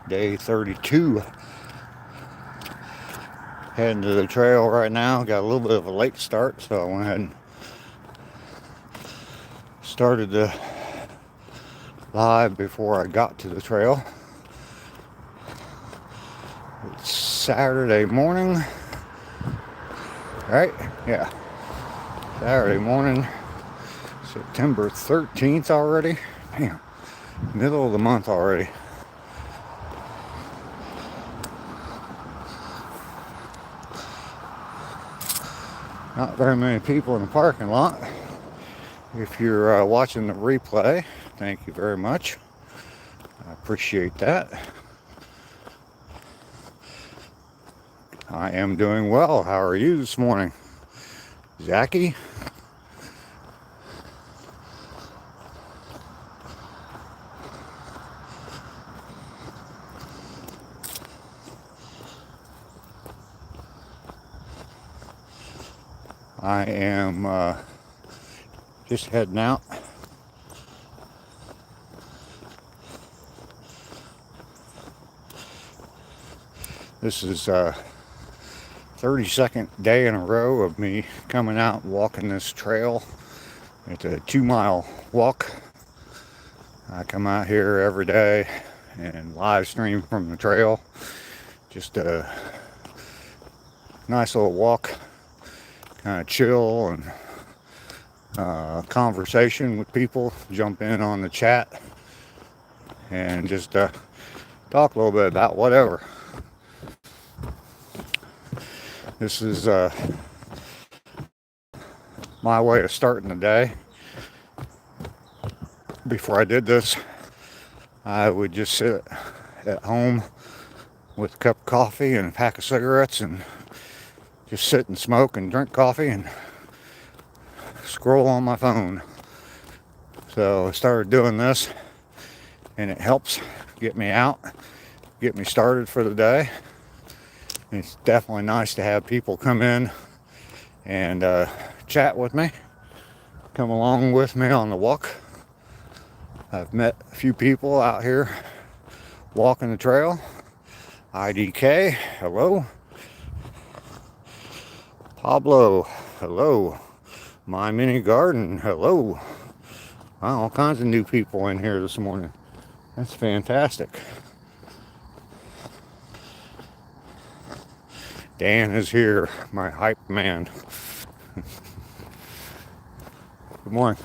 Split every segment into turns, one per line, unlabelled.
Day 32. Heading to the trail right now. Got a little bit of a late start, so I went ahead and started the live before I got to the trail. It's Saturday morning, right? Yeah, Saturday morning, September 13th already. Damn, middle of the month already. Not very many people in the parking lot. If you're watching the replay, thank you very much. I appreciate that. I am doing well. How are you this morning, Zachy? I am just heading out. This is 32nd day in a row of me coming out and walking this trail. It's a 2-mile walk. I come out here every day and live stream from the trail. Just a nice little walk, kind of chill and conversation with people. Jump in on the chat and just talk a little bit about whatever. This is my way of starting the day. Before I did this, I would just sit at home with a cup of coffee and a pack of cigarettes and just sit and smoke and drink coffee and scroll on my phone. So I started doing this, and it helps get me out, get me started for the day. It's definitely nice to have people come in and chat with me, come along with me on the walk. I've met a few people out here walking the trail. IDK, hello. Pablo, hello. My Mini Garden, hello. Wow, all kinds of new people in here this morning. That's fantastic. Dan is here, my hype man. Good morning.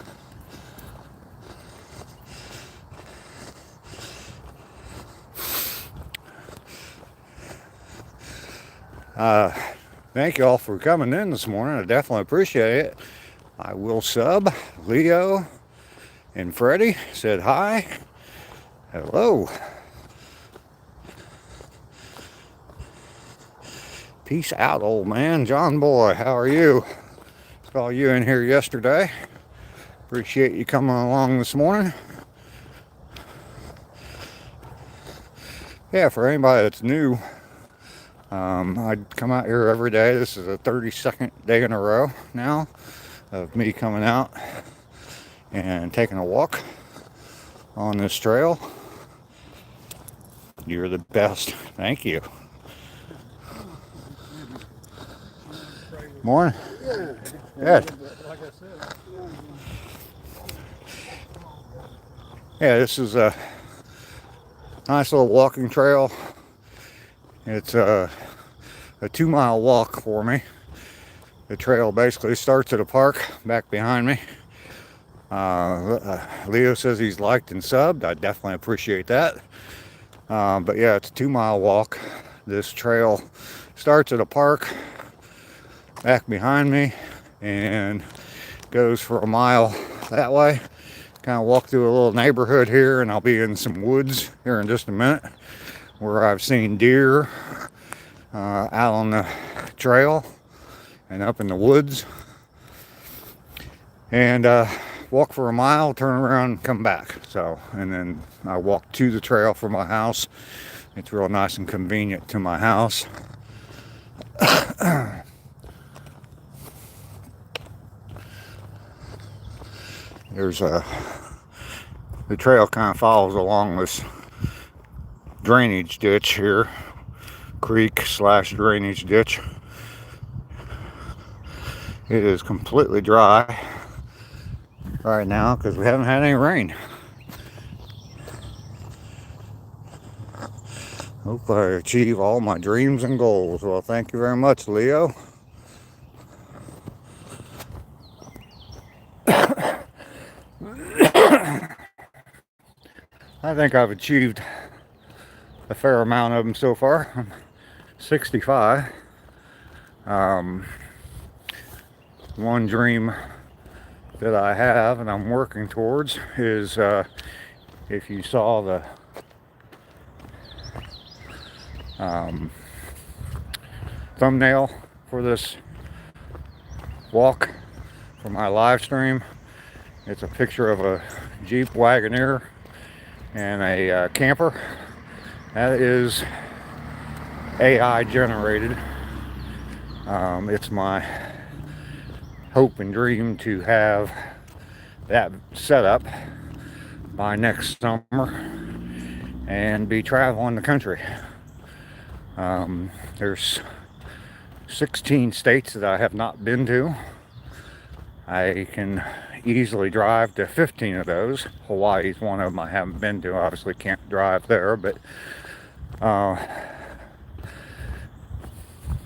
Thank you all for coming in this morning. I definitely appreciate it. I will sub. Leo and Freddie said hi. Hello. Peace out, old man. John Boy, how are you? Saw you in here yesterday. Appreciate you coming along this morning. Yeah, for anybody that's new, I'd come out here every day. This is the 32nd day in a row now of me coming out and taking a walk on this trail. You're the best. Thank you. Morning. Good. Yeah, this is a nice little walking trail. It's a 2-mile walk for me. The trail basically starts at a park back behind me. Leo says he's liked and subbed. I definitely appreciate that. But yeah, it's a 2-mile walk. This trail starts at a park back behind me and goes for a mile that way. Kind of walk through a little neighborhood here, and I'll be in some woods here in just a minute where I've seen deer out on the trail and up in the woods. And walk for a mile, turn around, and come back. So, and then I walk to the trail from my house. It's real nice and convenient to my house. There's the trail kind of follows along this drainage ditch here, creek slash drainage ditch. It is completely dry right now because we haven't had any rain. Hope I achieve all my dreams and goals. Well, thank you very much, Leo. I think I've achieved a fair amount of them so far. I'm 65. One dream that I have and I'm working towards is if you saw the thumbnail for this walk for my live stream, it's a picture of a Jeep Wagoneer and a camper. That is AI generated. It's my hope and dream to have that set up by next summer and be traveling the country. There's 16 states that I have not been to. I can easily drive to 15 of those. Hawaii's one of them I haven't been to. Obviously can't drive there, but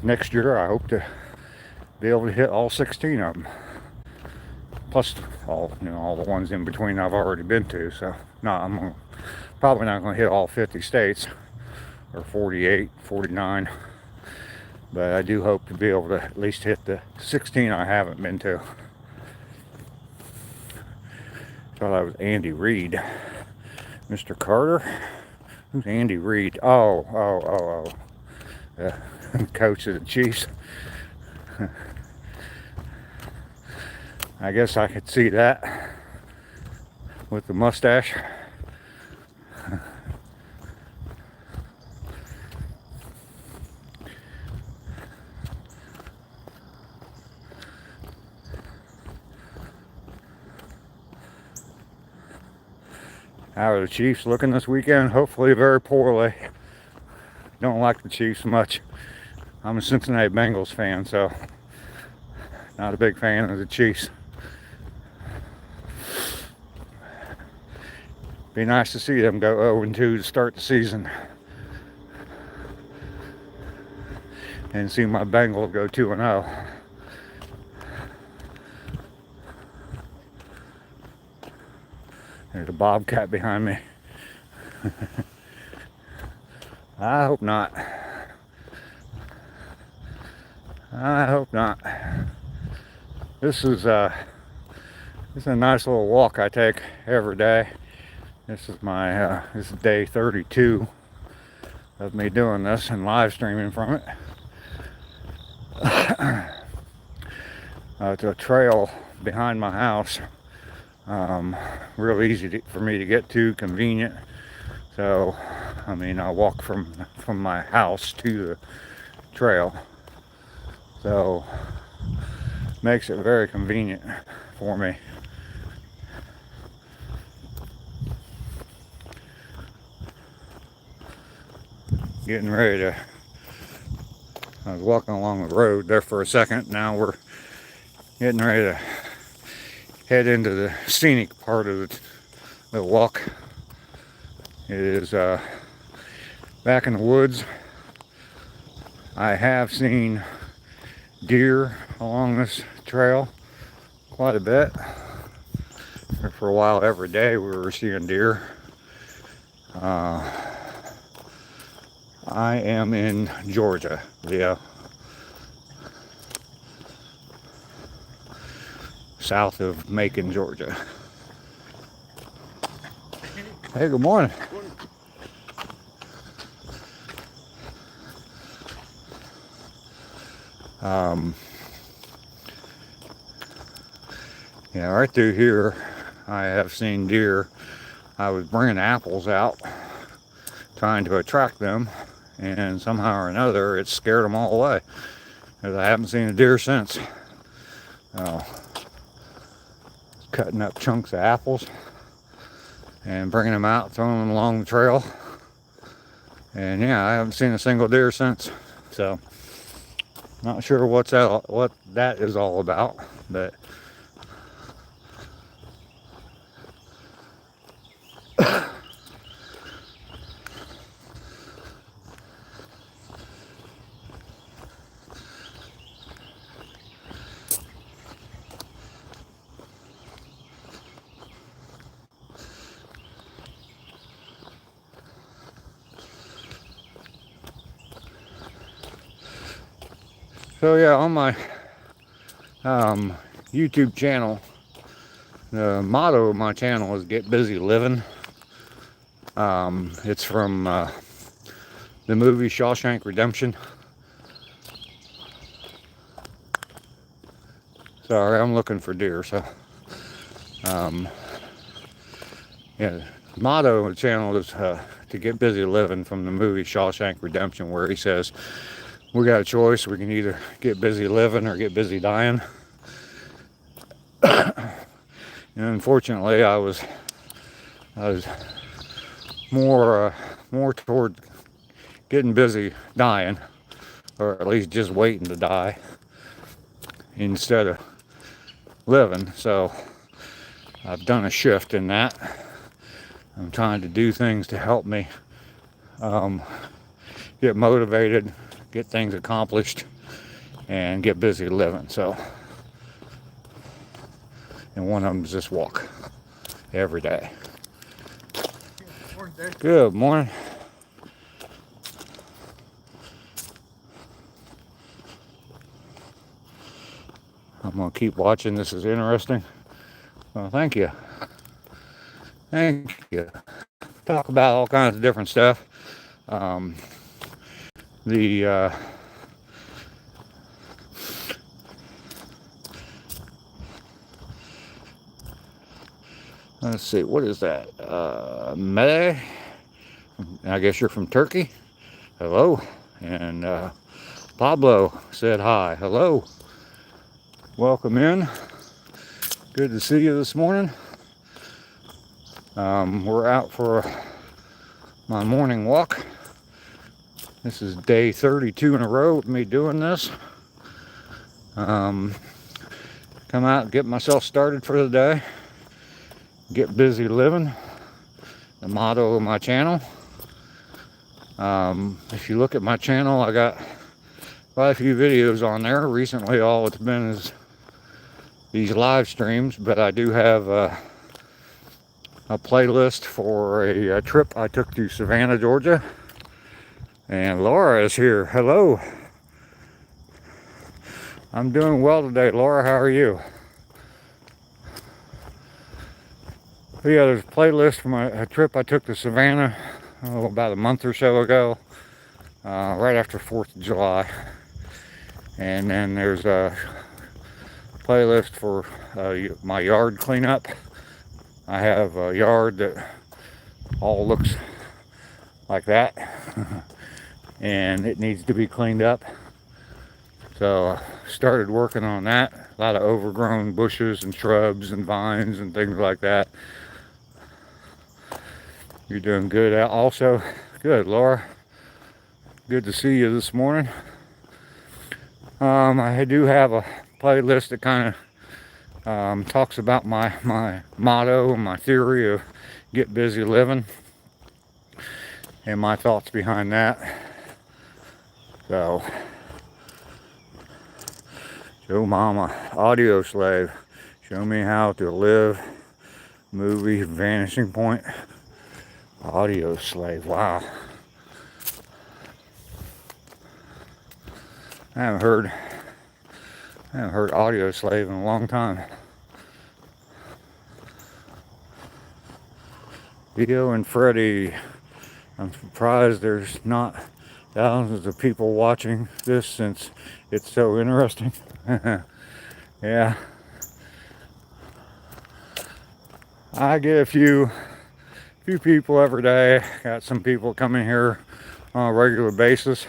next year I hope to be able to hit all 16 of them, plus all the ones in between I've already been to. So no, I'm probably not going to hit all 50 states, or 48, 49, but I do hope to be able to at least hit the 16 I haven't been to. Thought that was Andy Reid. Mr. Carter? Who's Andy Reid? Oh. The coach of the Chiefs. I guess I could see that with the mustache. How are the Chiefs looking this weekend? Hopefully very poorly. Don't like the Chiefs much. I'm a Cincinnati Bengals fan, so not a big fan of the Chiefs. Be nice to see them go 0-2 to start the season, and see my Bengals go 2-0. There's a bobcat behind me. I hope not. I hope not. This is a nice little walk I take every day. This is my this is day 32 of me doing this and live streaming from it. It's a trail behind my house. Real easy for me to get to, convenient. So, I mean, I walk from my house to the trail. So, makes it very convenient for me. Getting ready to, I was walking along the road there for a second. Now we're getting ready to head into the scenic part of the walk. It is back in the woods. I have seen deer along this trail quite a bit. For a while, every day we were seeing deer. I am in Georgia, Leo. South of Macon, Georgia. Hey, good morning. Yeah, right through here I have seen deer. I was bringing apples out trying to attract them, and somehow or another it scared them all away, because I haven't seen a deer since. Cutting up chunks of apples and bringing them out, throwing them along the trail. And yeah, I haven't seen a single deer since. So not sure what that is all about, but so yeah, on my YouTube channel, the motto of my channel is "Get Busy Living." It's from the movie Shawshank Redemption. Sorry, I'm looking for deer. So, yeah, the motto of the channel is to get busy living, from the movie Shawshank Redemption, where he says, we got a choice. We can either get busy living or get busy dying. And unfortunately, I was more toward getting busy dying, or at least just waiting to die instead of living. So I've done a shift in that. I'm trying to do things to help me get motivated, get things accomplished, and get busy living. So, and one of them is this walk every day. Good morning. I'm going to keep watching. This is interesting. Well, thank you. Thank you. Talk about all kinds of different stuff. Let's see, what is that? Meh? I guess you're from Turkey. Hello. And Pablo said hi. Hello. Welcome in. Good to see you this morning. We're out for my morning walk. This is day 32 in a row of me doing this. Come out and get myself started for the day. Get busy living, the motto of my channel. If you look at my channel, I got quite a few videos on there. Recently, all it's been is these live streams, but I do have a playlist for a trip I took to Savannah, Georgia. And Laura is here. Hello. I'm doing well today. Laura, how are you? Yeah, there's a playlist for a trip I took to Savannah about a month or so ago, right after 4th of July. And then there's a playlist for my yard cleanup. I have a yard that all looks like that, and it needs to be cleaned up. So I started working on that. A lot of overgrown bushes and shrubs and vines and things like that. You're doing good also. Good, Laura. Good to see you this morning. I do have a playlist that kind of talks about my motto and my theory of get busy living and my thoughts behind that. So, Joe Mama, Audio Slave, show me how to live. Movie Vanishing Point. Audio Slave, wow. I haven't heard Audio Slave in a long time. Theo and Freddie, I'm surprised there's not thousands of people watching this since it's so interesting. Yeah. I get a few people every day. Got some people coming here on a regular basis.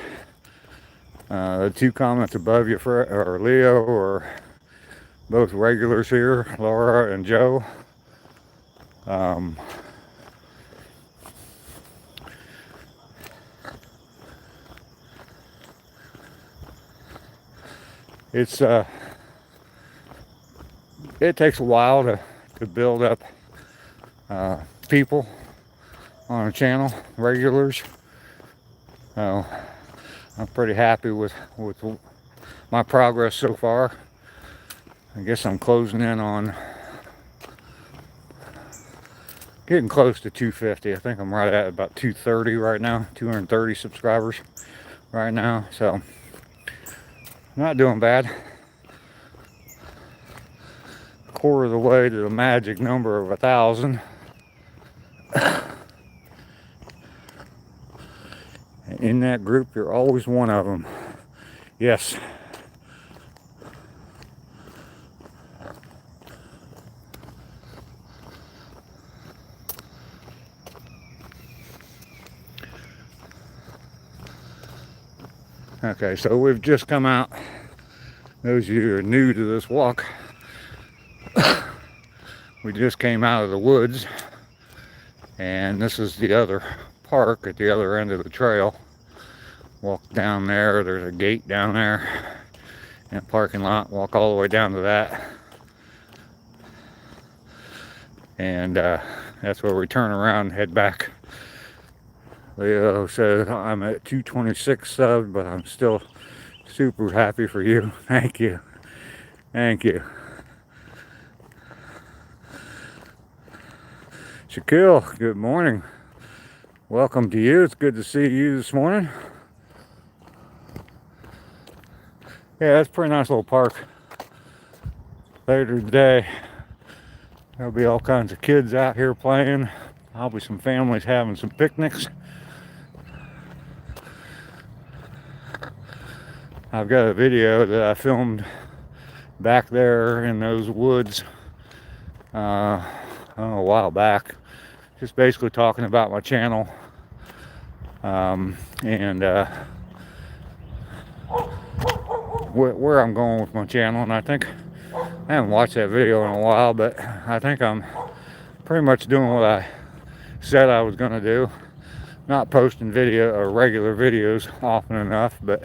The two comments above you, or Leo, or both regulars here, Laura and Joe. it's it takes a while to build up people on a channel, regulars. So I'm pretty happy with my progress so far. I guess I'm closing in on getting close to 250. I think I'm right at about 230 right now, 230 subscribers right now. So not doing bad. Quarter of the way to the magic number of 1,000. In that group, you're always one of them. Yes. Okay, so we've just come out. Those of you who are new to this walk, we just came out of the woods, and this is the other park at the other end of the trail. Walk down there, there's a gate down there in a parking lot. Walk all the way down to that, and that's where we turn around and head back. Leo said I'm at 226 subs, but I'm still super happy for you. Thank you. Thank you. Shaquille, good morning. Welcome to you. It's good to see you this morning. Yeah, that's a pretty nice little park. Later today, there'll be all kinds of kids out here playing. Probably some families having some picnics. I've got a video that I filmed back there in those woods a while back, just basically talking about my channel and where I'm going with my channel. And I think I haven't watched that video in a while, but I think I'm pretty much doing what I said I was going to do. Not posting video or regular videos often enough, but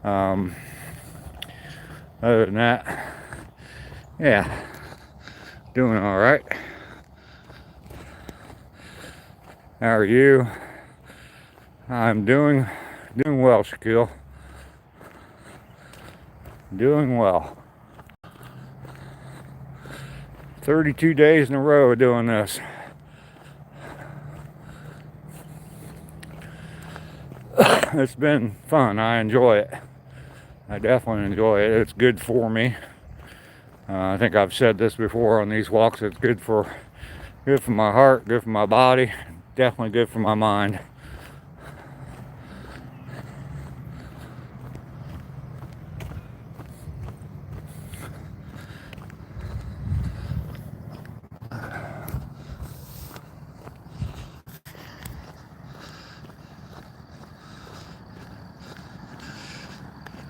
other than that, yeah, doing all right. How are you? I'm doing well, Shaquille. Doing well. 32 days in a row of doing this. It's been fun. I enjoy it. I definitely enjoy it. It's good for me. I think I've said this before on these walks. It's good for my heart, good for my body, definitely good for my mind.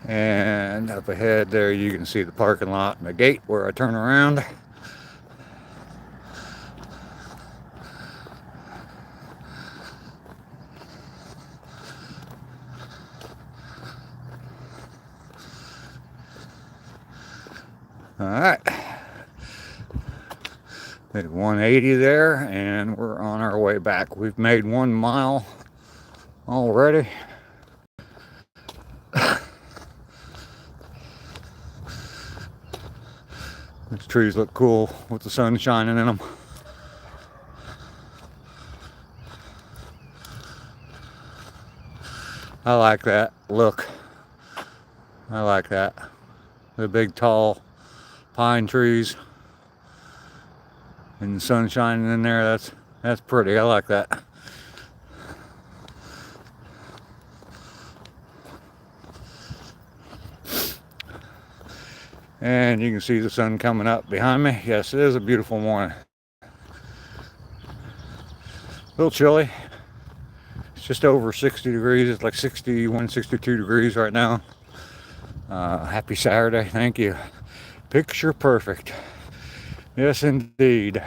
And up ahead there you can see the parking lot and the gate where I turn around. All right, did 180 there, and we're on our way back. We've made 1 mile already. These trees look cool with the sun shining in them. I like that look. I like that. The big tall pine trees and the sun shining in there. That's pretty. I like that. And you can see the sun coming up behind me. Yes, it is a beautiful morning. A little chilly. It's just over 60 degrees. It's like 61, 62 degrees right now. Happy Saturday. Thank you. Picture perfect. Yes, indeed.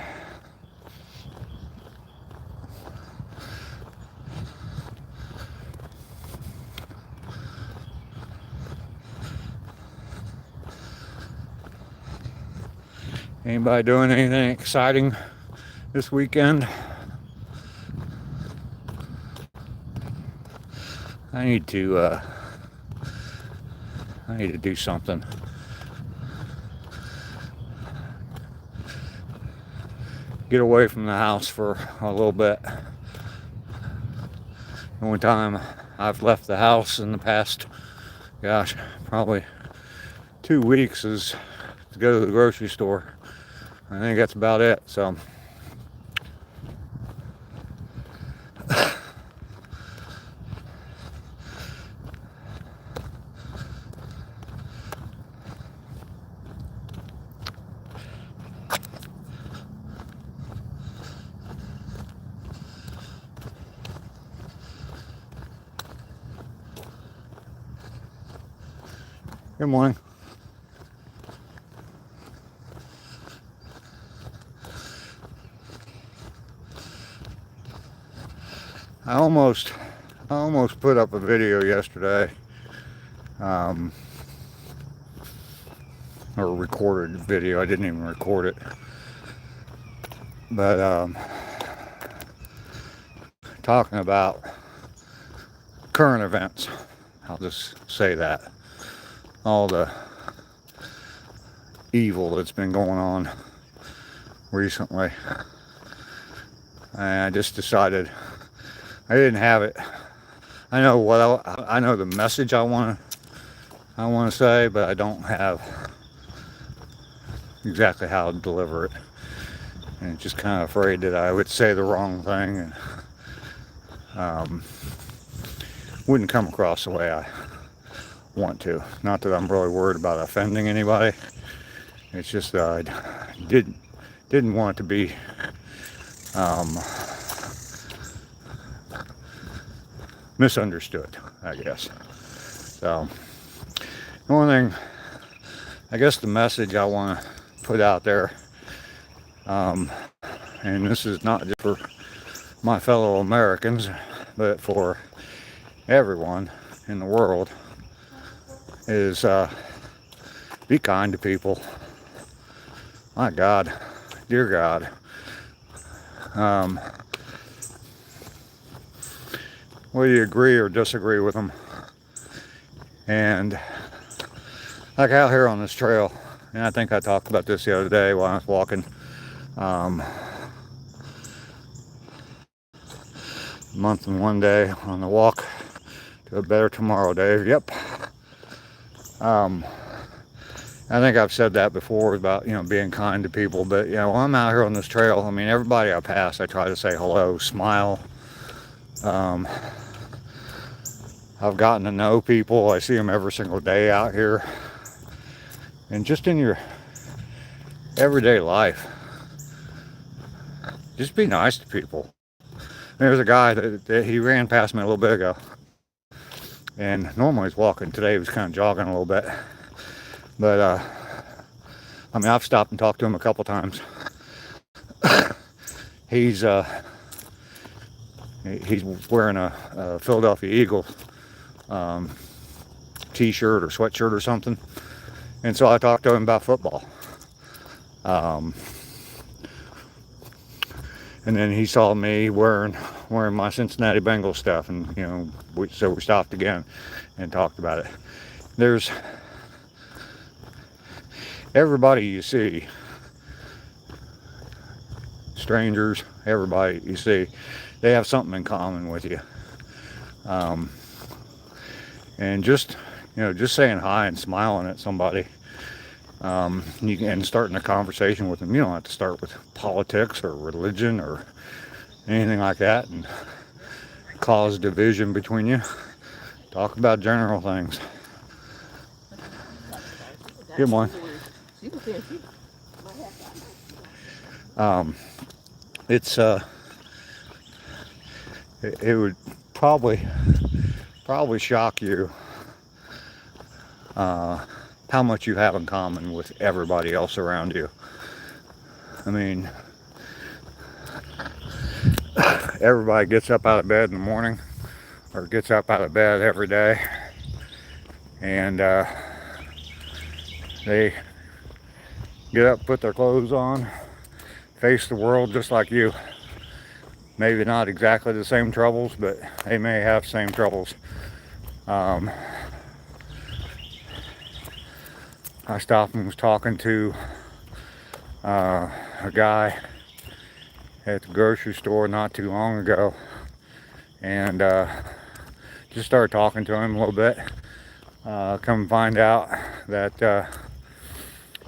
Anybody doing anything exciting this weekend? I need to do something. Get away from the house for a little bit. The only time I've left the house in the past, gosh, probably 2 weeks is to go to the grocery store. I think that's about it. So good morning. I almost put up a video yesterday, or recorded video. I didn't even record it, but talking about current events. I'll just say that all the evil that's been going on recently, and I just decided I didn't have it. I know what I know the message I want to say, but I don't have exactly how to deliver it, and just kind of afraid that I would say the wrong thing and wouldn't come across the way I want to. Not that I'm really worried about offending anybody. It's just that I didn't want it to be misunderstood, I guess. So the only thing, I guess the message I want to put out there, and this is not just for my fellow Americans, but for everyone in the world, is be kind to people. My God, dear God. Whether you agree or disagree with them. And like out here on this trail, and I think I talked about this the other day while I was walking, month and one day on the walk to a better tomorrow day. Yep. I think I've said that before about, being kind to people, but while I'm out here on this trail, I mean, everybody I pass, I try to say hello, smile. I've gotten to know people. I see them every single day out here. And just in your everyday life, just be nice to people. There's a guy that he ran past me a little bit ago. And normally he's walking. Today he was kind of jogging a little bit. But, I mean, I've stopped and talked to him a couple times. He's wearing a Philadelphia Eagles t-shirt or sweatshirt or something. And so I talked to him about football. And then he saw me wearing my Cincinnati Bengals stuff, and so we stopped again and talked about it. There's everybody you see, strangers, everybody you see, they have something in common with you. And just saying hi and smiling at somebody, and starting a conversation with them. You don't have to start with politics or religion or anything like that and cause division between you. Talk about general things. Good morning. It's it would probably shock you how much you have in common with everybody else around you. I mean, everybody gets up out of bed in the morning, or gets up out of bed every day, and they get up, put their clothes on, face the world just like you. Maybe not exactly the same troubles, but they may have same troubles. I stopped and was talking to a guy at the grocery store not too long ago, and just started talking to him a little bit. Come find out that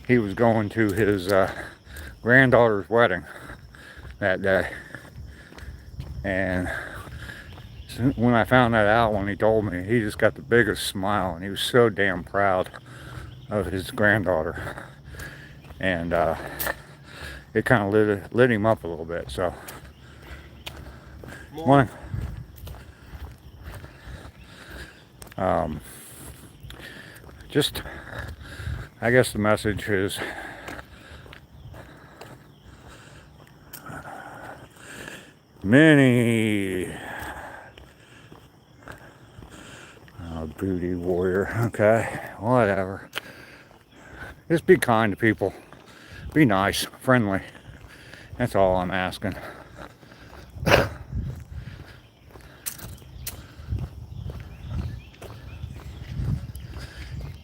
he was going to his granddaughter's wedding that day. And when I found that out, when he told me, he just got the biggest smile, and he was so damn proud of his granddaughter. And it kind of lit him up a little bit. So, morning. Just, I guess the message is many booty warrior. Okay, whatever. Just be kind to people. Be nice, friendly. That's all I'm asking.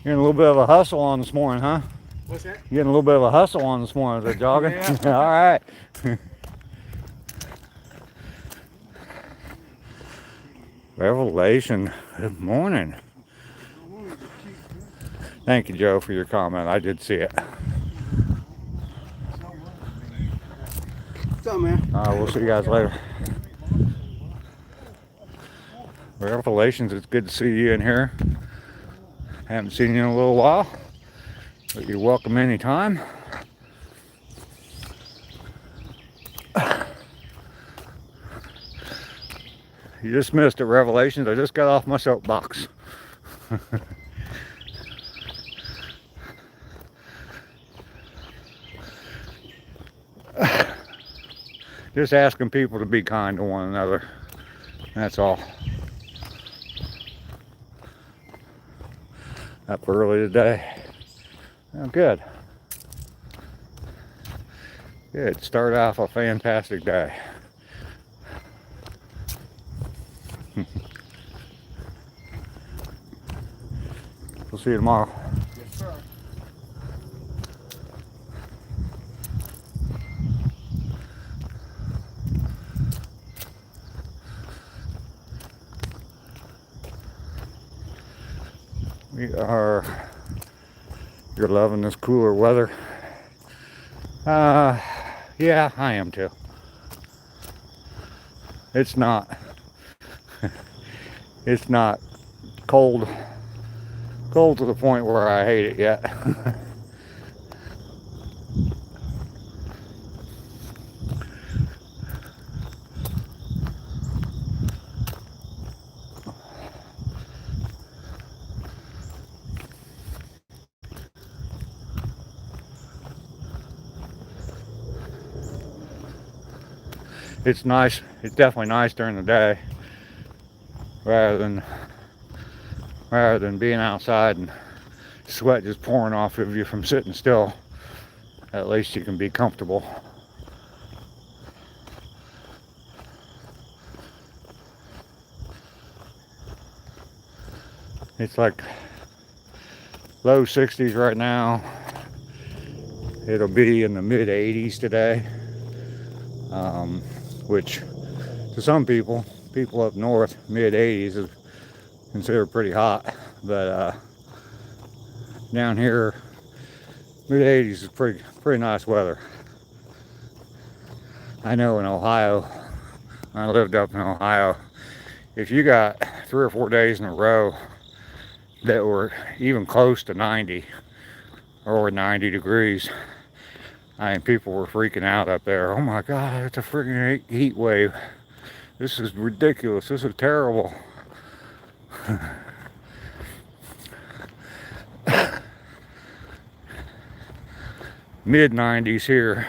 You're in a little bit of a hustle on this morning, huh?
What's that?
You're getting a little bit of a hustle on this morning. Is it jogging?
Yeah.
All right. Revelation. Good morning. Thank you, Joe, for your comment. I did see it.
What's up, man?
We'll see you guys later. Revelations, it's good to see you in here. Haven't seen you in a little while, but you're welcome anytime. You just missed it, Revelations. I just got off my soapbox. Just asking people to be kind to one another. That's all. Up early today. Oh, good. Good. Start off a fantastic day. We'll see you tomorrow.
Yes, sir.
You're loving this cooler weather. Yeah, I am too. It's not cold to the point where I hate it yet. It's nice. It's definitely nice during the day, rather than being outside and sweat just pouring off of you from sitting still. At least you can be comfortable. It's like low 60s right now. It'll be in the mid 80s today. Which to some people up north, mid 80s is considered pretty hot, but down here, mid 80s is pretty nice weather. I know in Ohio, I lived up in Ohio, if you got 3 or 4 days in a row that were even close to 90 or 90 degrees, I mean, people were freaking out up there. Oh my God, it's a freaking heat wave. This is ridiculous. This is terrible. Mid 90s here.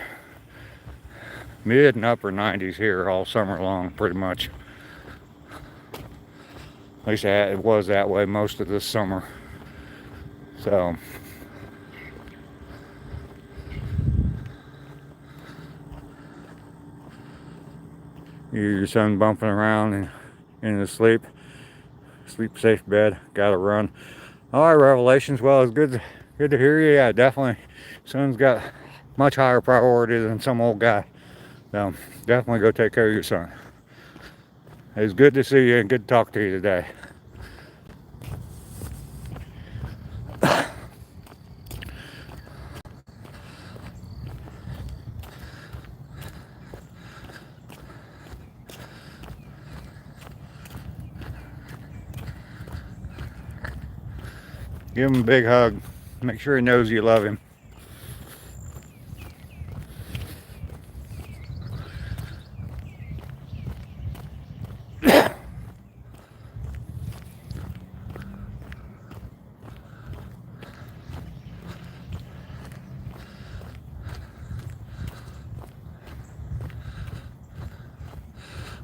Mid and upper 90s here all summer long, pretty much. At least it was that way most of this summer. So Your son bumping around and in his sleep. Sleep safe bed. Gotta run. All right, Revelations. Well, it's good to hear you. Yeah, definitely. Son's got much higher priority than some old guy. So definitely go take care of your son. It's good to see you and good to talk to you today. Give him a big hug. Make sure he knows you love him.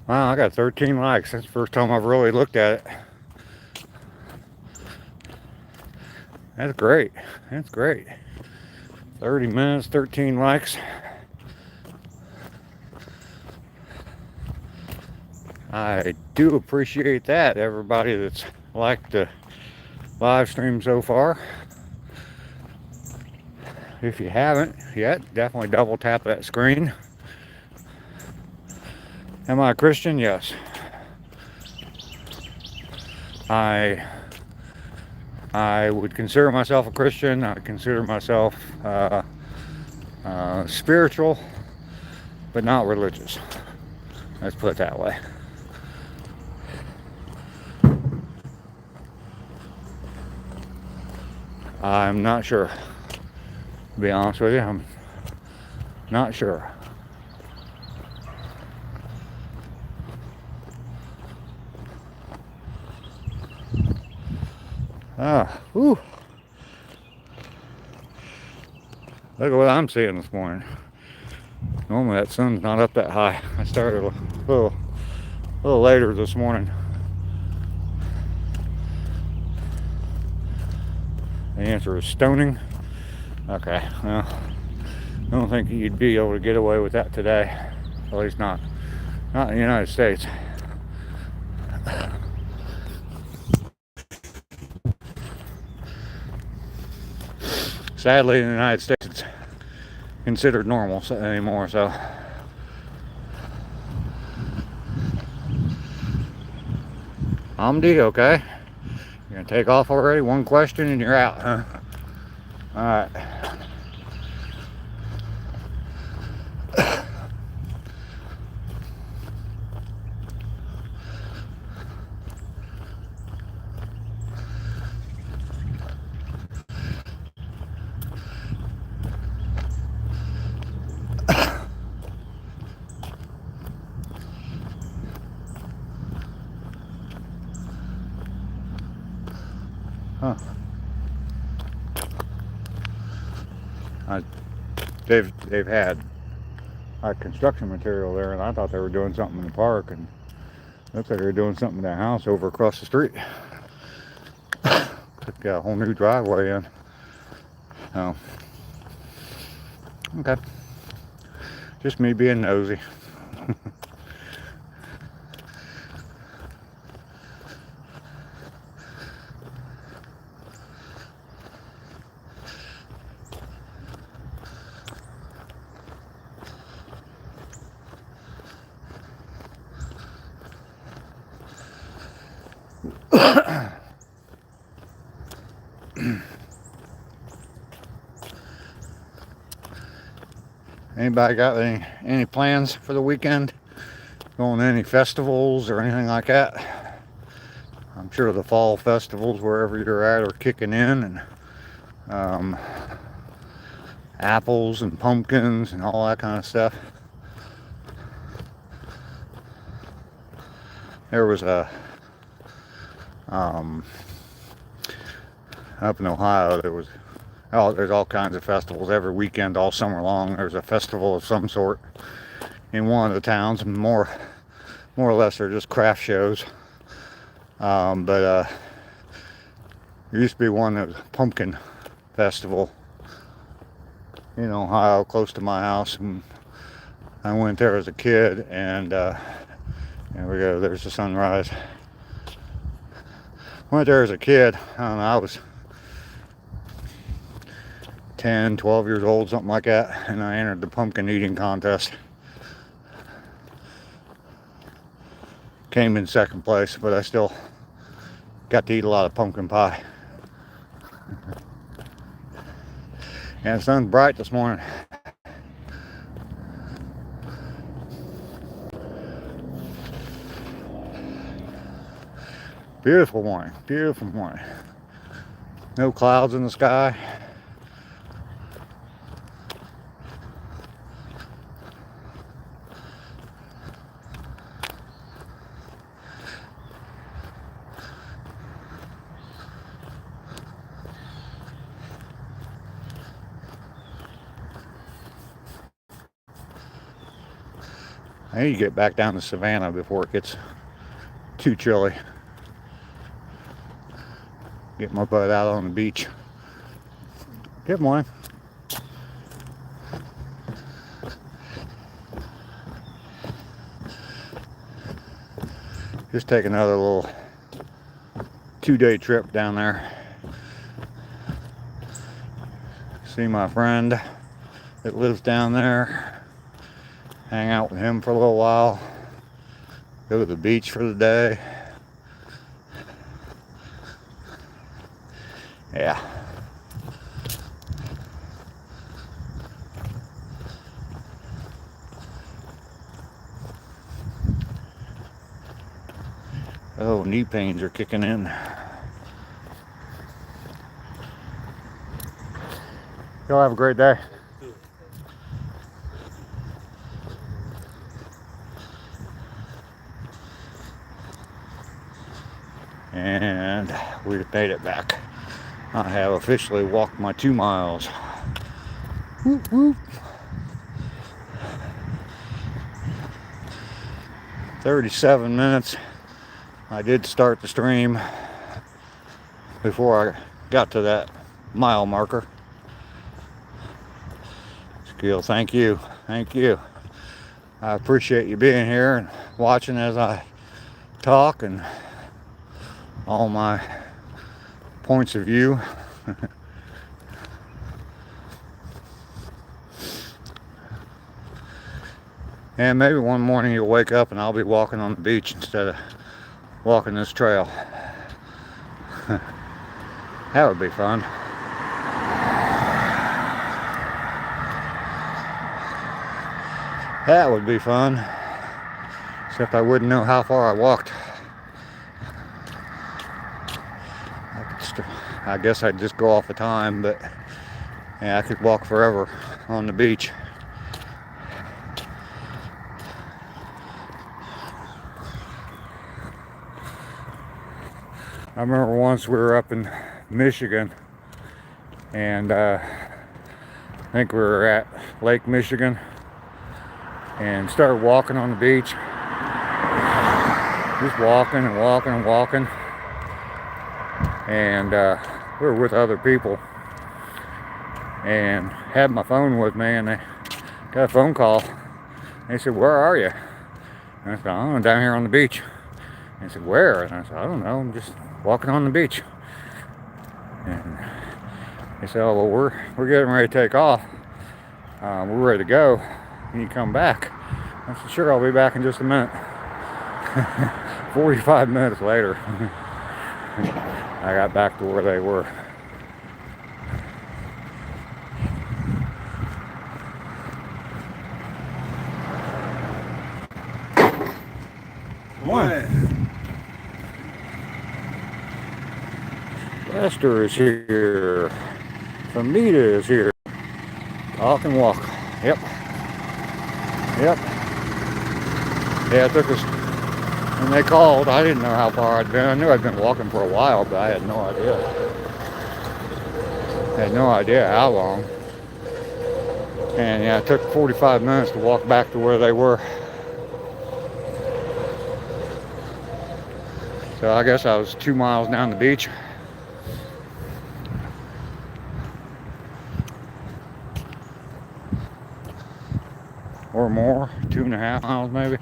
Wow, I got 13 likes. That's the first time I've really looked at it. That's great. That's great. 30 minutes, 13 likes. I do appreciate that, everybody that's liked the live stream so far. If you haven't yet, definitely double tap that screen. Am I a Christian? Yes. I would consider myself a Christian. I consider myself spiritual, but not religious. Let's put it that way. I'm not sure. To be honest with you, I'm not sure. Whew. Look at what I'm seeing this morning. Normally that sun's not up that high. I started a little later this morning. The answer is stoning. Okay, well, I don't think you'd be able to get away with that today. At least not in the United States. Sadly, in the United States, it's considered normal anymore, so. I'm D, okay? You're gonna take off already? One question and you're out, huh? Alright. Huh. They've had construction material there, and I thought they were doing something in the park, and looks like they're doing something in that house over across the street. Got a whole new driveway in. Oh, okay. Just me being nosy. Anybody got any plans for the weekend? Going to any festivals or anything like that? I'm sure the fall festivals, wherever you're at, are kicking in, and apples and pumpkins and all that kind of stuff. There was a up in Ohio, there's all kinds of festivals every weekend, all summer long. There's a festival of some sort in one of the towns. More or less, they're just craft shows. But there used to be one that was a pumpkin festival in Ohio, close to my house, and I went there as a kid, and There we go, there's the sunrise. Went there as a kid. I don't know, I was 10, 12 years old, something like that, and I entered the pumpkin eating contest. Came in second place, but I still got to eat a lot of pumpkin pie. And the sun's bright this morning. Beautiful morning, beautiful morning. No clouds in the sky. I need to get back down to Savannah before it gets too chilly. Get my butt out on the beach. Good morning. Just take another little 2-day trip down there. See my friend that lives down there. Hang out with him for a little while. Go to the beach for the day. Yeah. Oh, knee pains are kicking in. Y'all have a great day. And we've made it back. I have officially walked my 2 miles. Whoop, whoop. 37 minutes. I did start the stream before I got to that mile marker. Skill, thank you. Thank you. I appreciate you being here and watching as I talk and all my points of view. And maybe one morning you'll wake up and I'll be walking on the beach instead of walking this trail. That would be fun. That would be fun. Except I wouldn't know how far I walked. I guess I'd just go off the time, but yeah, I could walk forever on the beach. I remember once we were up in Michigan, and I think we were at Lake Michigan, and started walking on the beach. Just walking and walking and walking. And we were with other people, and had my phone with me, and they got a phone call. They said, "Where are you?" And I said, "Oh, I'm down here on the beach." And they said, "Where?" And I said, "I don't know, I'm just walking on the beach." And they said, "Oh, well, we're getting ready to take off. We're ready to go. Can you come back?" I said, "Sure, I'll be back in just a minute." 45 minutes later, I got back to where they were.
Morning.
Lester is here. Famita is here. Talk and walk. Yep. Yep. Yeah, it took us. When they called, I didn't know how far I'd been. I knew I'd been walking for a while, but I had no idea. I had no idea how long. And yeah, it took 45 minutes to walk back to where they were. So I guess I was 2 miles down the beach. Or more, 2.5 miles maybe.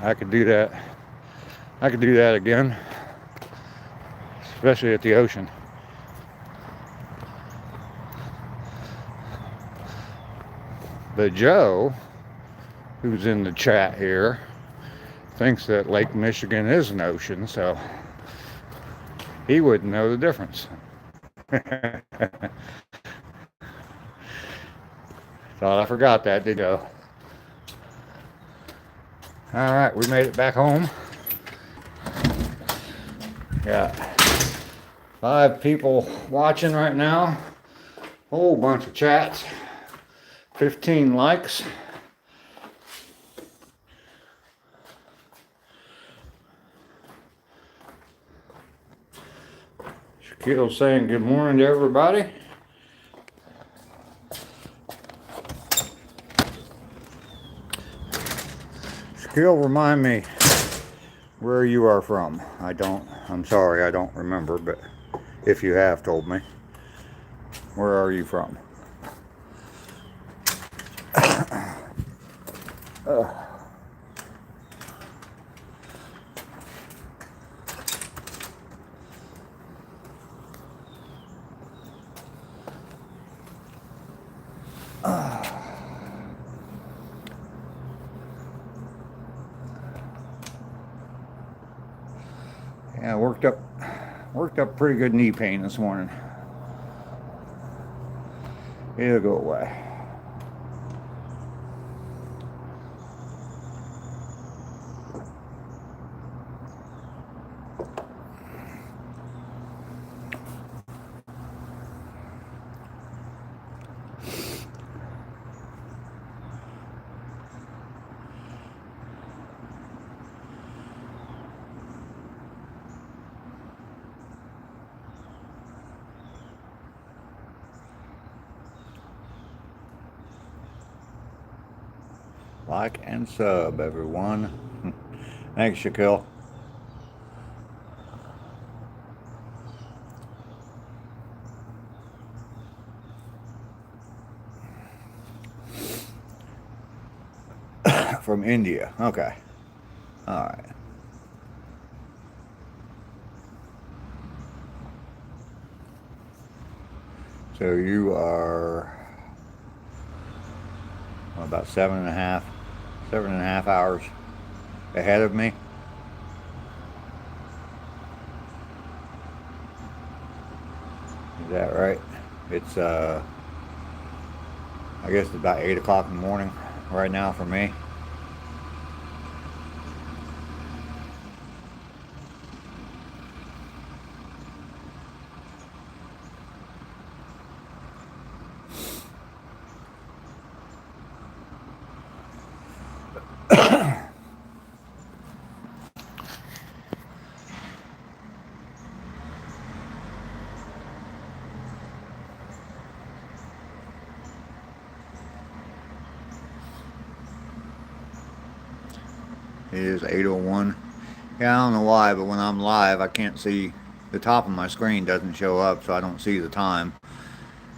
I could do that. I could do that again, especially at the ocean. But Joe, who's in the chat here, thinks that Lake Michigan is an ocean, so he wouldn't know the difference. Thought I forgot that, did you? All right, we made it back home. Got 5 people watching right now. Whole bunch of chats. 15 likes. Shaquille saying good morning to everybody. Shaquille, remind me where you are from. I'm sorry, I don't remember, but if you have told me, where are you from? Yeah, worked up pretty good knee pain this morning. It'll go away. Like and sub, everyone. Thanks, Shaquille. From India. Okay. All right. So you are about 7.5 hours ahead of me. Is that right? It's I guess it's about 8 o'clock in the morning right now for me. It is 8:01. Yeah, I don't know why, but when I'm live, I can't see the top of my screen doesn't show up, so I don't see the time.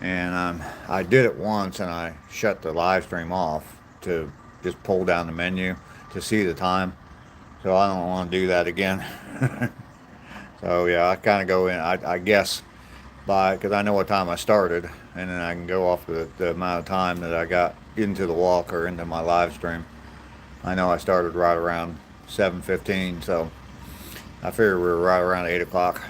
And I did it once, and I shut the live stream off to just pull down the menu to see the time. So I don't want to do that again. So yeah, I kind of go in. I guess because I know what time I started, and then I can go off the amount of time that I got into the walk or into my live stream. I know I started right around 7:15, so I figured we were right around 8 o'clock.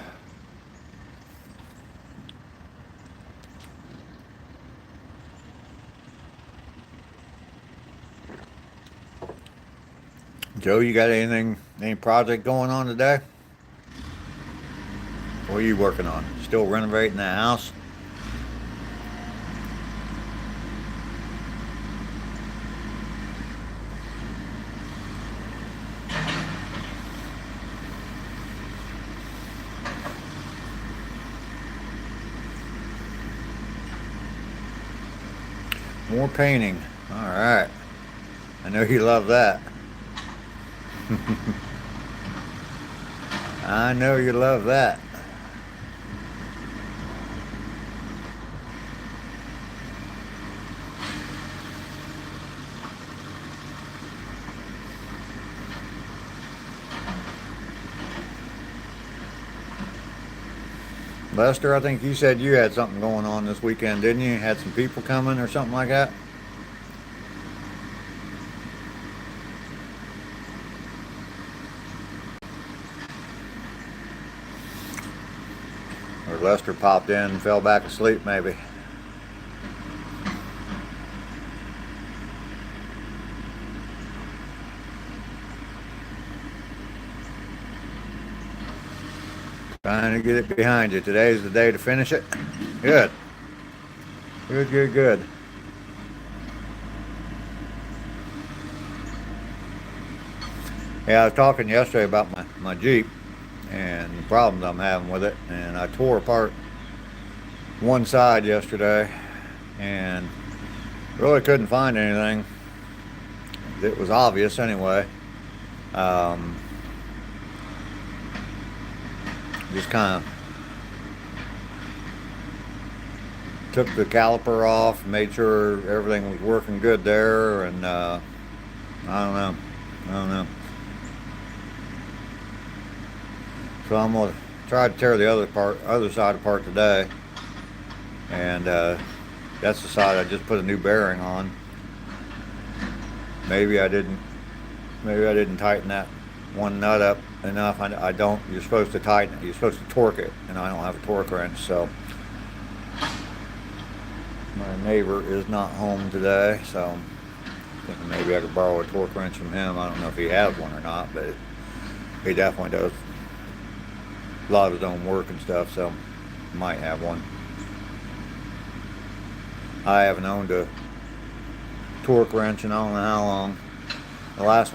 Joe, you got any project going on today? What are you working on? Still renovating that house? More painting. All right. I know you love that. I know you love that. Lester, I think you said you had something going on this weekend, didn't you? Had some people coming or something like that? Or Lester popped in and fell back asleep, maybe. Trying to get it behind you. Today's the day to finish it. Good. Good, good, good. Yeah, I was talking yesterday about my Jeep and the problems I'm having with it. And I tore apart one side yesterday and really couldn't find anything. It was obvious anyway. Um, just kind of took the caliper off, made sure everything was working good there, and I don't know. So I'm gonna try to tear the other side apart today, and that's the side I just put a new bearing on. Maybe I didn't tighten that one nut up enough. I don't. You're supposed to tighten it. You're supposed to torque it, and I don't have a torque wrench, so. My neighbor is not home today, so I'm thinking maybe I could borrow a torque wrench from him. I don't know if he has one or not, but he definitely does a lot of his own work and stuff, so might have one. I haven't owned a torque wrench in I don't know how long. The last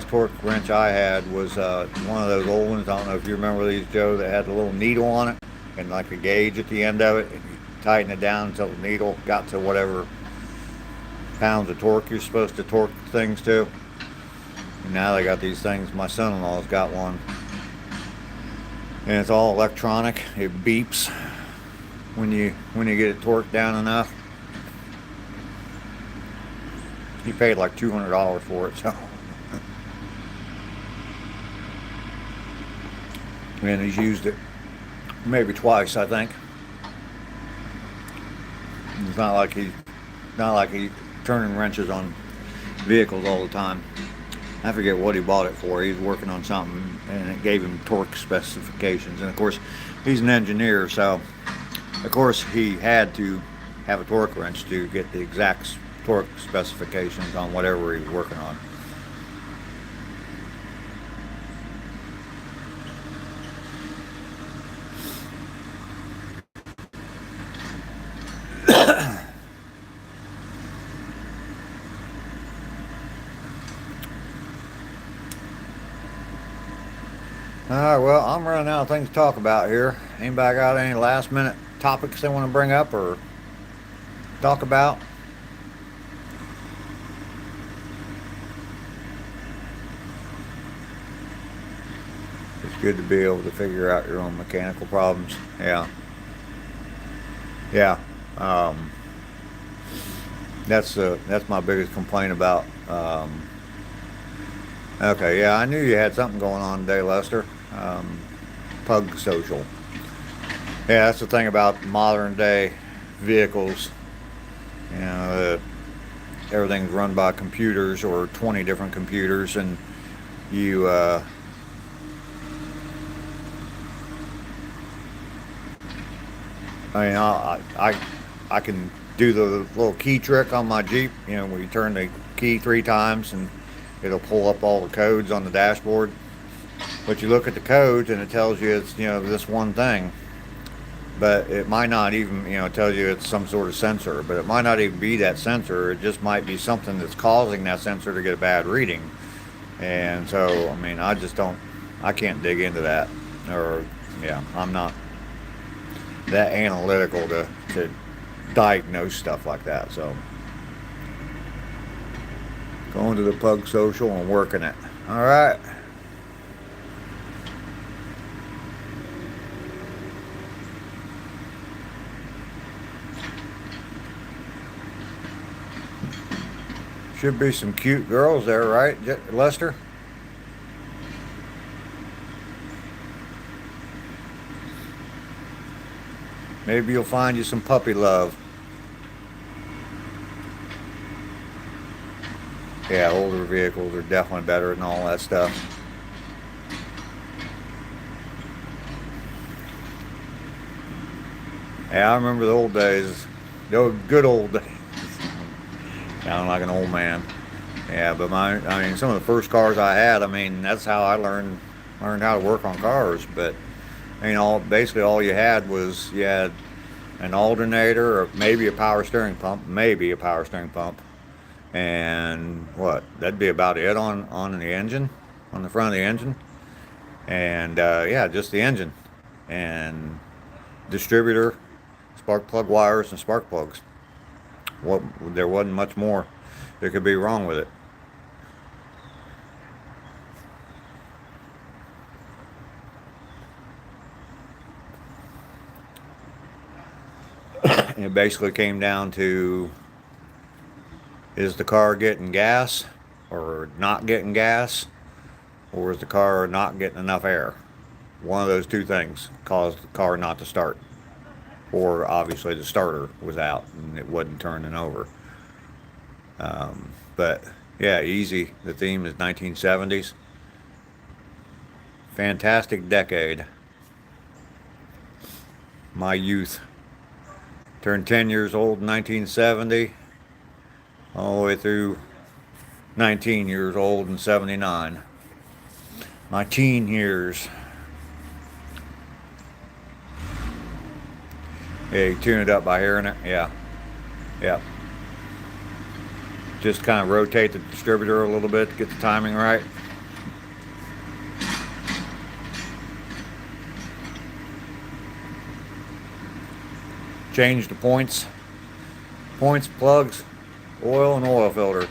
torque wrench I had was one of those old ones. I don't know if you remember these, Joe, that had a little needle on it and like a gauge at the end of it. And you tighten it down until the needle got to whatever pounds of torque you're supposed to torque things to. And now they got these things. My son-in-law's got one. And it's all electronic. It beeps when you get it torqued down enough. He paid like $200 for it, so. And he's used it maybe twice, I think. It's not like he's turning wrenches on vehicles all the time. I forget what he bought it for. He's working on something, and it gave him torque specifications. And of course, he's an engineer, so of course he had to have a torque wrench to get the exact torque specifications on whatever he was working on. Alright, well, I'm running out of things to talk about here. Anybody got any last minute topics they want to bring up or talk about? It's good to be able to figure out your own mechanical problems. Yeah. Yeah. That's my biggest complaint about. Okay, yeah, I knew you had something going on today, Lester. Pug Social. Yeah, that's the thing about modern day vehicles. You know, everything's run by computers or 20 different computers, and you I mean, I can do the little key trick on my Jeep, you know, where you turn the key 3 times and it'll pull up all the codes on the dashboard. But you look at the codes and it tells you it's, you know, this one thing. But it might not even, you know, tell you it's some sort of sensor. But it might not even be that sensor. It just might be something that's causing that sensor to get a bad reading. And so, I mean, I can't dig into that. Or, yeah, I'm not that analytical to diagnose stuff like that. So going to the Pug Social and working it. All right. Should be some cute girls there, right, Lester? Maybe you'll find you some puppy love. Yeah, older vehicles are definitely better than all that stuff. Yeah, I remember the old days. The good old days. Sound like an old man. Yeah, but I mean, some of the first cars I had, I mean, that's how I learned how to work on cars. But you know, basically all you had was you had an alternator or maybe a power steering pump, and what? That'd be about it on the engine, on the front of the engine, and yeah, just the engine and distributor, spark plug wires, and spark plugs. What? There wasn't much more that could be wrong with it. It basically came down to, is the car getting gas or not getting gas, or is the car not getting enough air? One of those two things caused the car not to start. Or obviously the starter was out and it wasn't turning over. But yeah, easy. The theme is 1970s. Fantastic decade. My youth. Turned 10 years old in 1970, all the way through 19 years old in 79. My teen years. Yeah, you tune it up by hearing it. Yeah. Yeah. Just kind of rotate the distributor a little bit to get the timing right. Change the points, plugs, oil, and oil filter,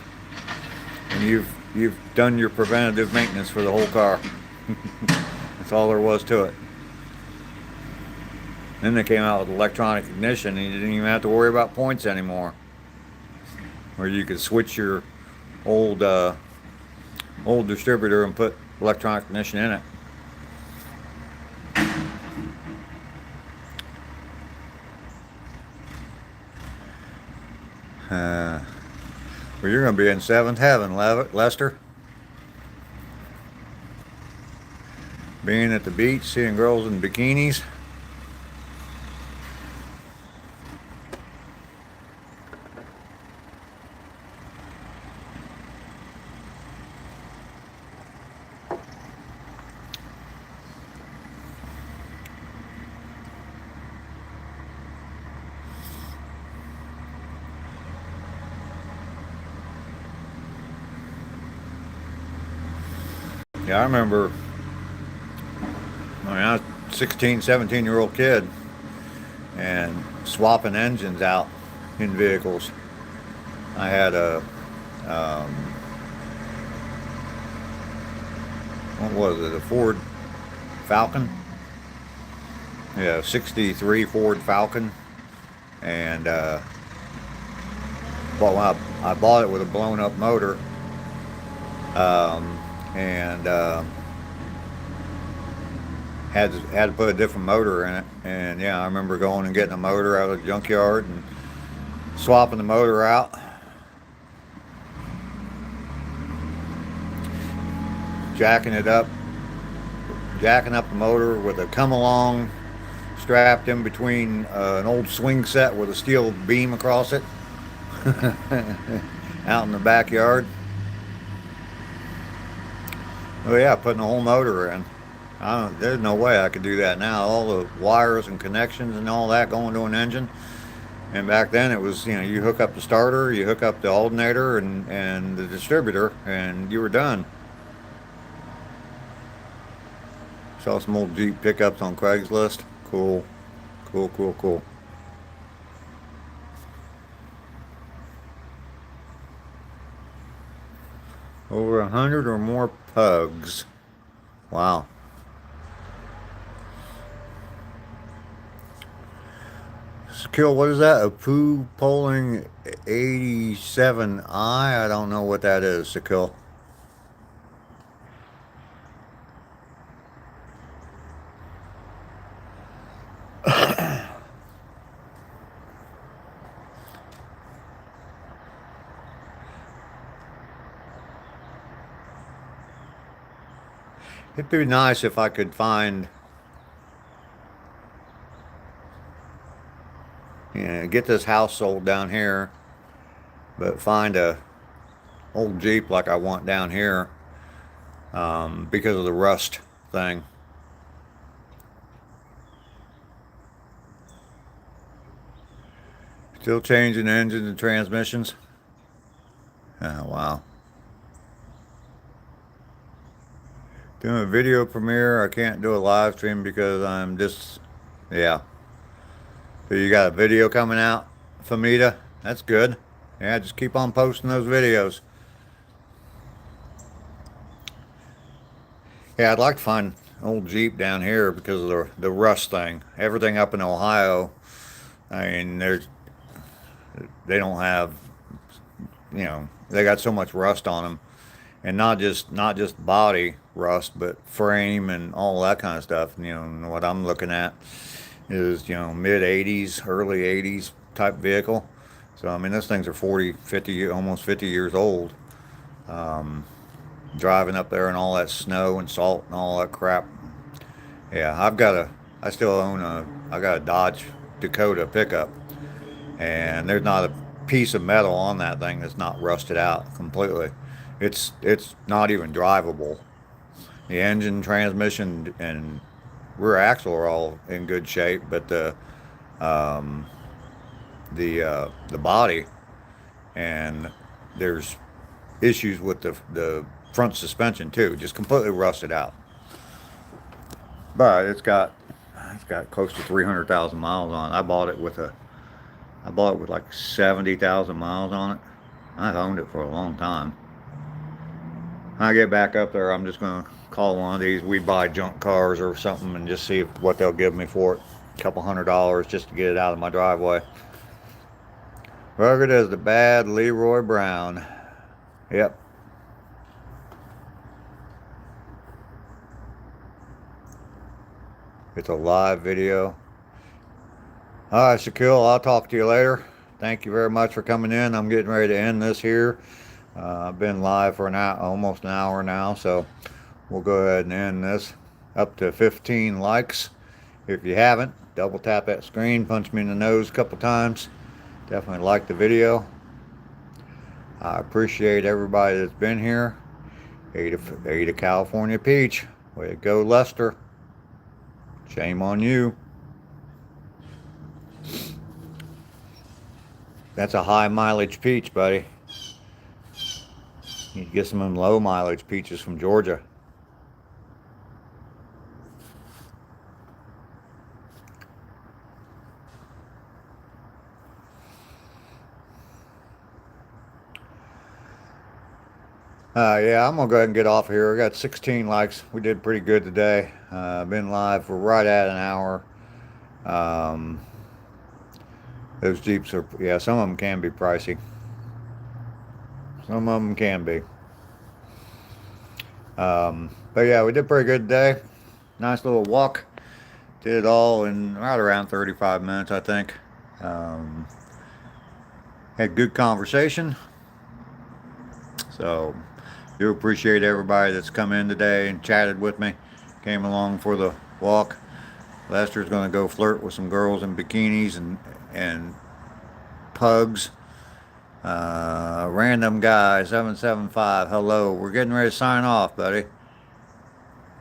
and you've done your preventative maintenance for the whole car. That's all there was to it. Then they came out with electronic ignition, and you didn't even have to worry about points anymore. Where you could switch your old distributor and put electronic ignition in it. Well, you're going to be in seventh heaven, Lester. Being at the beach, seeing girls in bikinis. Yeah, I remember when I was a 16, 17-year-old kid and swapping engines out in vehicles. I had a, what was it, a Ford Falcon? Yeah, 63 Ford Falcon. And well, I bought it with a blown up motor. And had to put a different motor in it. And yeah, I remember going and getting a motor out of the junkyard and swapping the motor out. Jacking up the motor with a come along strapped in between an old swing set with a steel beam across it out in the backyard. Oh yeah, putting a whole motor in. There's no way I could do that now. All the wires and connections and all that going to an engine. And back then it was, you hook up the starter, you hook up the alternator and the distributor, and you were done. Saw some old Jeep pickups on Craigslist. Cool. Cool. Over 100 or more pugs. Wow. Skill, what is that? A Poo Polling 87i? I don't know what that is, Sakil. It'd be nice if I could find, get this house sold down here, but find a old Jeep like I want down here, because of the rust thing. Still changing engines and transmissions. Oh, wow. Doing a video premiere. I can't do a live stream because I'm just, yeah. So you got a video coming out, Famita? That's good. Yeah, just keep on posting those videos. Yeah, I'd like to find an old Jeep down here because of the rust thing. Everything up in Ohio, I mean, they don't have, they got so much rust on them, and not just body rust, but frame and all that kind of stuff. What I'm looking at is mid 80s, early 80s type vehicle. So I mean, those things are 40, 50, almost 50 years old. Driving up there and all that snow and salt and all that crap. Yeah, I still own I got a Dodge Dakota pickup, and there's not a piece of metal on that thing that's not rusted out completely. It's not even drivable. The engine, transmission, and rear axle are all in good shape, but um, the body, and there's issues with the front suspension too, just completely rusted out. But it's got close to 300,000 miles on it. I bought it with like 70,000 miles on it. I've owned it for a long time. When I get back up there, I'm just going to call one of these We Buy Junk Cars or something and just see what they'll give me for it. A couple $100 just to get it out of my driveway. Rugged as the bad Leroy Brown. Yep. It's a live video. All right, Shaquille, I'll talk to you later. Thank you very much for coming in. I'm getting ready to end this here. I've been live for almost an hour now, so we'll go ahead and end this. Up to 15 likes. If you haven't, double tap that screen, punch me in the nose a couple times. Definitely like the video. I appreciate everybody that's been here. Ada California Peach. Way to go, Lester. Shame on you. That's a high mileage peach, buddy. You get some of them low mileage peaches from Georgia. Yeah, I'm gonna go ahead and get off here. I got 16 likes. We did pretty good today. Been live for right at an hour. Those Jeeps are, yeah, some of them can be pricey. Some of them can be. But yeah, we did pretty good today. Nice little walk. Did it all in right around 35 minutes, I think. Had good conversation. So, do appreciate everybody that's come in today and chatted with me. Came along for the walk. Lester's going to go flirt with some girls in bikinis and pugs. Random guy 775. Hello. We're getting ready to sign off, buddy.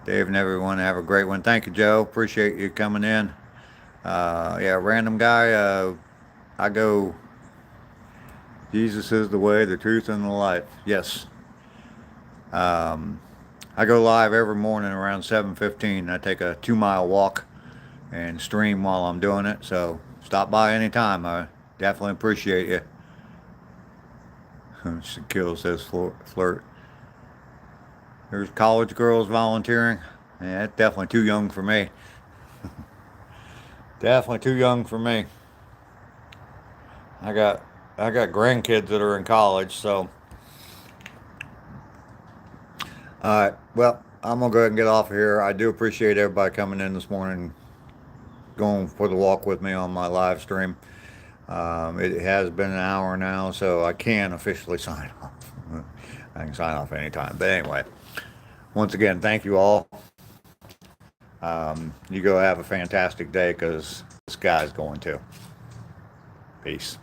Dave and everyone, have a great one. Thank you, Joe. Appreciate you coming in. Yeah, random guy. I go, Jesus is the way, the truth, and the life. Yes. I go live every morning around 7:15. I take a 2-mile walk and stream while I'm doing it. So stop by anytime. I definitely appreciate you. Shaquille says flirt. There's college girls volunteering. Yeah, that's definitely too young for me. Definitely too young for me. I got grandkids that are in college, so. Alright, well, I'm going to go ahead and get off of here. I do appreciate everybody coming in this morning, going for the walk with me on my live stream. It has been an hour now, so I can officially sign off. I can sign off anytime. But anyway, once again, thank you all. You go have a fantastic day because this guy's going to. Peace.